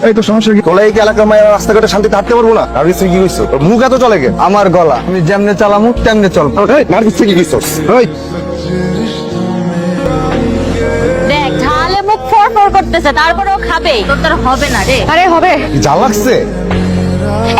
এই তো সমস্যা কি? তোলা এই এলাকার মায়ের রাস্তাঘাটে শান্তিতে হাঁটতে পারবো না? নার্গিস তুই কি কইছো? তোর মুখ এত চলে কে? আমার গলা আমি যেমনে চালামু তেমনে চল। নার্গিস তুই কি কইছস? এই দেখ ঝালে মুখ ফরফর করতেছে, তারপরেও খাবে, তোর তার হবে না রে। আরে হবে, কি জাল লাগছে?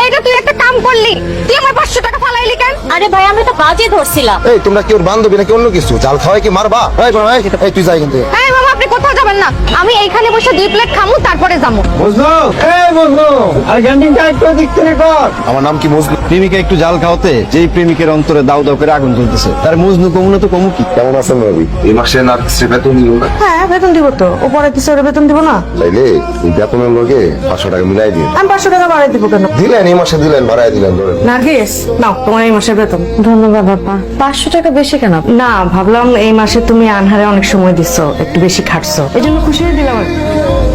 এইটা তুই একটা কাম করলি, তুই আমার 500 টাকা ফালাইলি কেন? আরে ভাই আমি তো বাজে ধরছিলাম। এই তোমরা কি ওর বান্ধবী নাকি অন্য কিছু? জাল খাওয়াই কি মারবা? এই বড় ভাই, এই তুই যাই কিন্তু। এই মামা আপনি কোথাও যাবেন না, আমি এইখানে বসে 2 প্লেট খামু তারপরে যাবো। বুঝলো? এই বুঝলো, আর ক্যান্টিনটা একটু দিক থেকে কর। আমার নাম কি মজনু? প্রেমিকা একটু জাল খাওয়াতে যেই প্রেমিকের অন্তরে দাউ দাউ করে আগুন জ্বলতেছে, তার মজনু কমু না তো কমু কি? কেমন আছেন ভাবি? এই মাসে নার্গিসের বেতন দিল না? হ্যাঁ বেতন দিব তো, উপরে কিছু বেতন দিব না। তাইলে এই বেতনের লগে 500 টাকা মিলাই দিন। আমি 500 টাকা বাড়াই দিব কেন? দিলেন এই মাসে দিলেন, বাড়ায় দিলেন ধরেন। নার্গিস নাও তোমার এই মাসের বেতন। ধন্যবাদ বাবা। 500 টাকা বেশি কেন? না ভাবলাম এই মাসে তুমি আনহারে অনেক সময় দিছো, একটু বেশি খাটছো, এজন্য খুশি হয়ে দিলাম।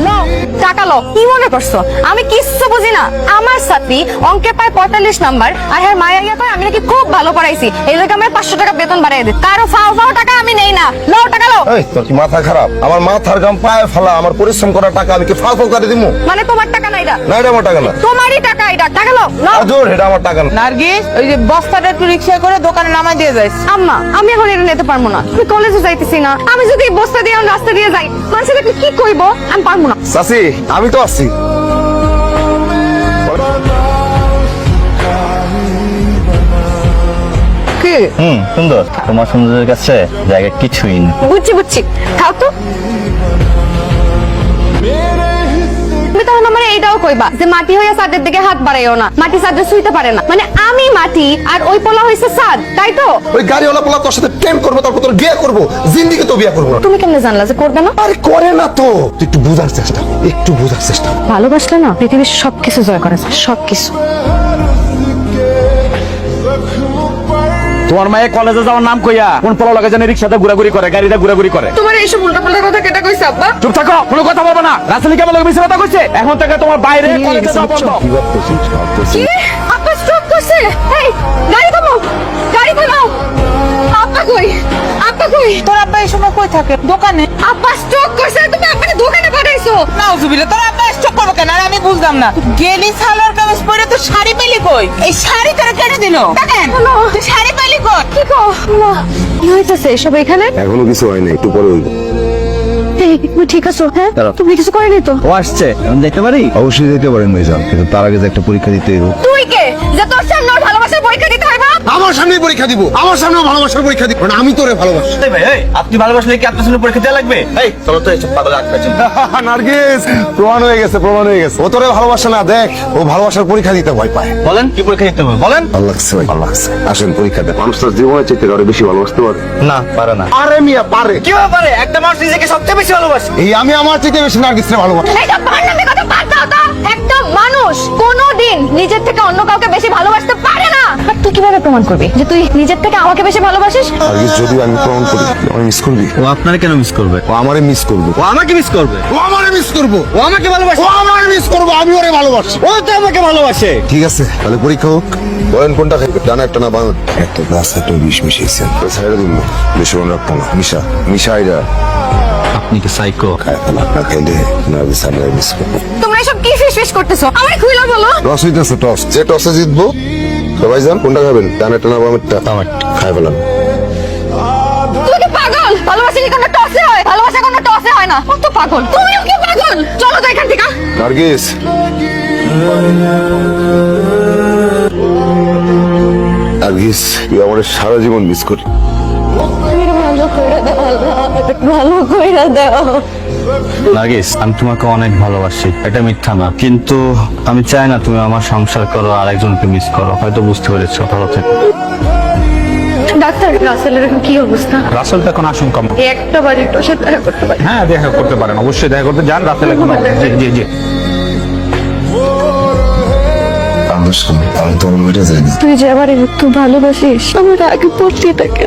নাও টাকা লো। কি মনে করছো আমি কিচ্ছু বুঝি না? আমার সাথী অঙ্কে পায় 45 নাম্বার, আর হ্যাঁ মায়া ইয়া কয় আমি নাকি খুব ভালো পড়াইছি, এই লাগে আমার 500 টাকা বেতন বাড়াই দে। কারো ফাও ফাও টাকা আমি নেই না, নাও টাকা লো। এই তোর কি মাথা খারাপ? আমার মাথার ঘাম পায়ে ফেলা, আমার পরিশ্রম করা টাকা আমি কি ফাল ফাল করে দিমু? মানে তোমার টাকা না এটা? না এটা আমার টাকা না। তোমারই টাকা এটা, টাকা লো নাও। আজোর এটা আমার টাকা না। নার্গিস ওই যে বস্তাটা একটু রিক্সা করে দোকানে নামাই দিয়ে যাইস। আম্মা আমি এখন এটা নিতে পারবো না, আমি কলেজে যাইতেছি না, আমি যদি এই বস্তা দিয়ে রাস্তা দিয়ে যাই মানুষ দেখলে কি কইব? আমি পারবো না। চাচি আমি তো আছি। কি সুন্দর, তোমার সৌন্দর্যের কাছে জায়গা কিছুই না। বুঝছি বুঝছি, খাও তো। তুমি তখন আমার এইটাও কইবা যে মাটি হইয়া সাদের দিকে হাত বাড়াইও না, মাটি সাদে শুইতে পারে না, মানে আমি মাটি আর ওই পোলা হইছে সাদ, তাই তো? ওই গাড়িওয়ালা পোলা তোর সাথে প্রেম করবো, তারপর তোর বিয়ে করবো, জিন্দিগি তো বিয়ে করবো না। তুমি কেমনে জানলা যে করবে না? আরে করে না তো, তুই একটু বোঝার চেষ্টা, একটু বোঝার চেষ্টা। ভালোবাসলে না পৃথিবীর সবকিছু জয় করে, সবকিছু। তোমার মায়ে কলেজে যাওয়ার নাম কইয়া কোন পোলা লাগে জানি রিক্সাতে ঘোরাঘুরি করে, গাড়িতে ঘোরাঘুরি করে। তোমার এইসব উল্টাপাল্টা কথা কেটা কইছে আব্বা? চুপ থাকো, কোনো কথা বলবো না। রাসেলি কেমন লাগে মিছে কথা কইছে? এখন থেকে তোমার বাইরে কলেজে যাওয়া বন্ধ। কি? আব্বা স্ট্রোক করছে? এই গাড়ি থামাও, গাড়ি থামাও। আব্বা কই? আব্বা কই? তোর আব্বা এই সময় কই থাকে? দোকানে। আব্বা স্ট্রোক করছে, তুমি আব্বাকে দোকানে পাঠাইছো? নাউজুবিল্লাহ, তোর আব্বা স্টক করবে কেন? আর আমি বুঝলাম না, গেলি সালোয়ার কামিজ পরে তো শাড়ি পেলি কই? এই শাড়ি তোরা কেটে দিল কেন? তুই শাড়ি পেলি কই? কি গো মা, কি হইতাছে এসব এখানে? এখনো কিছু হয় না, একটু পরে হইব। এই তুমি ঠিক আছো? হ্যাঁ তুমি কিছু করেনি তো? ও আসছে, আমি দেখতে পারি? অবশ্যই যেতে পারেন ভাইজান, কিন্তু তার আগে যে একটা পরীক্ষা দিতে হইব। তুই কে যে তোর সামনে ওর ভালোবাসার পরীক্ষা দিতে হইবা? আমার সামনে পরীক্ষা দিব, আমার সামনে ভালোবাসার পরীক্ষা দিব, কারণ আমি তোরে ভালোবাসি। আপনি ভালোবাসলে কি আপনার সামনে পরীক্ষা দেওয়া লাগবে? এই চলো তো এইসব পাগল আটকাচ্ছেন। নার্গিস প্রমাণ হয়ে গেছে, প্রমাণ হয়ে গেছে। ও তোরে ভালোবাসে না, দেখ ও ভালোবাসার পরীক্ষা দিতে ভয় পায়। বলেন কি পরীক্ষা দিতে হবে বলেন। ভালো লাগছে ভাই, ভালো লাগছে। আসেন পরীক্ষা দেন। মানুষ তার জীবনের চাইতে আরো বেশি ভালোবাসতে পারে। না পারে না। আরে মিয়া পারে। কি পারে? একটা মানুষ নিজেকে সবচেয়ে বেশি ভালোবাসে। এই আমি আমার চাইতে বেশি নার্গিসরে ভালোবাসি। এইটা বান্নামি কথা বাদ দাও তো। একটা মানুষ কোনোদিন নিজের থেকে অন্য কাউকে বেশি ভালোবাসতে পারে না। আর তুই কিভাবে প্রমাণ করবি যে তুই নিজের থেকে আমাকে বেশি ভালোবাসিস? নার্গিস যদি আমি প্রমাণ করি, আমি মিস করবি। ও আপনারে কেন মিস করবে? ও আমারে মিস করবে। ও আমাকে মিস করবে। ও আমারে মিস করবো। ও আমাকে ভালোবাসে। ও আমারে মিস করবো, আমি ওরে ভালোবাসি। ও তো আমাকে ভালোবাসে। ঠিক আছে তাহলে পরীক্ষা হোক। বলেন কোনটা খাইবে, ডানা একটা না বাম? একটা গ্লাস একটা বিষ মিশিয়েছেন, ছাইড়া দিন, বেশি মনে রাখবো না। মিশা মিশা আইডা আপনি কি সাইকো? খায় ফেলা, না খাইলে নার্গিস আমি মিস করবো। তোমরা এসব কি ফিস করতেছো? আমায় খুইলা বলো। টস হইতেছে, টস। যে টসে জিতবো সবাই যান, কোনটা খাবেন? ডানা একটা না বামেরটা? খায় ফেলান। তুই কি পাগল? ভালোবাসা কি কোনো টসে হয়? ভালোবাসা কোনো টসে হয় না। কত পাগল, তুমিও কি পাগল? চলো তো এখান থেকে। নার্গিস নার্গিস তুই আমার সারা জীবন মিস করি। ভালো কইরা দাও। নার্গিস আমি তোমাকে অনেক ভালোবাসি, এটা মিথ্যা না, কিন্তু আমি চাই না তুমি আমার সংসার করো আর একজনকে মিস করো। হয়তো বুঝতে পেরেছো। ভালো থেকো। ডাক্তার রাসেলের এখন কি অবস্থা? রাসেল তো এখন আশঙ্কা। একটা বার একটু সাথে দেখা করতে পারি? হ্যাঁ দেখা করতে পারেন, অবশ্যই দেখা করতে যান। রাসেল এখন জি জি জি। আমি তোর মেয়েটা যাইনি। তুই যে আবার একটু ভালোবাসিস আমার আগে পড়তে থাকে।